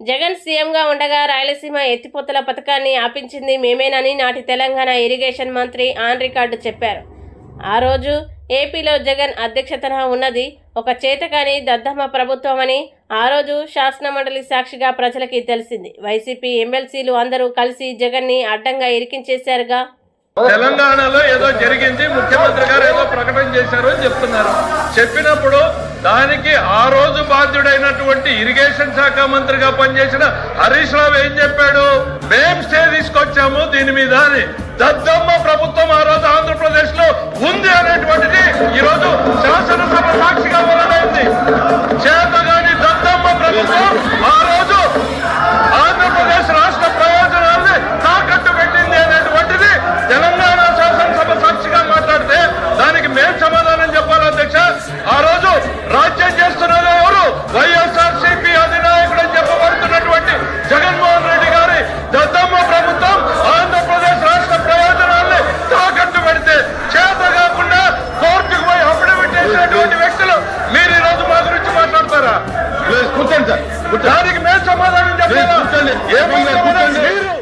జగన్ సీఎంగా ఉండగా రాయలసీమ ఎత్తిపోతల పథకాన్ని ఆపించింది మేమేనని నాటి తెలంగాణ ఇరిగేషన్ మంత్రి ఆన్ రికార్డు చెప్పారు. ఆ రోజు ఏపీలో జగన్ అధ్యక్షతన ఉన్నది ఒక చేతకాని దద్దమ్మ ప్రభుత్వమని ఆ రోజు శాసనమండలి సాక్షిగా ప్రజలకి తెలిసింది. వైసీపీ ఎమ్మెల్సీలు అందరూ కలిసి జగన్ని అడ్డంగా ఇరికించేశారుగా. తెలంగాణలో ఏదో జరిగింది, ముఖ్యమంత్రి గారు ఏదో ప్రకటన చేశారు అని చెప్తున్నారు. చెప్పినప్పుడు దానికి ఆ రోజు బాధ్యుడైనటువంటి ఇరిగేషన్ శాఖ మంత్రిగా పనిచేసిన హరీష్ రావు ఏం చెప్పాడు? మేం స్టే తీసుకొచ్చాము దీని మీద అని. దద్దమ్మ ప్రభుత్వం ఆ రోజు ఆంధ్రప్రదేశ్ లో ఉంది అనేటువంటిది ఈ రోజు శాసనసభ సాక్షిగా వెల్లడైంది. చేతగాని దద్దమ్మ ప్రభుత్వం ఆ రోజు ఆంధ్రప్రదేశ్ రాష్ట్ర ప్రయోజనాల్ని తాకట్టు పెట్టింది అనేటువంటిది తెలంగాణ శాసనసభ సాక్షిగా మాట్లాడితే దానికి మేం సమాధానం చెప్పాలి అధ్యక్ష. ఆ రోజు రాజ్యం చేస్తున్నది ఎవరు? వైఎస్ఆర్సీపీ అధినాయకుడు అని చెప్పబడుతున్నటువంటి జగన్మోహన్ రెడ్డి గారి దద్దమ్మ ప్రభుత్వం ఆంధ్రప్రదేశ్ రాష్ట్ర ప్రయోజనాల్ని తాకట్టు పెడితే చేత కాకుండా కోర్టుకు పోయి అఫిడవిట్ చేసినటువంటి వ్యక్తులు మీరు ఈ రోజు మా గురించి మాట్లాడతారా? కూర్చోండి సార్, దానికి మేము సమాధానం చెప్పాలి. ఏమో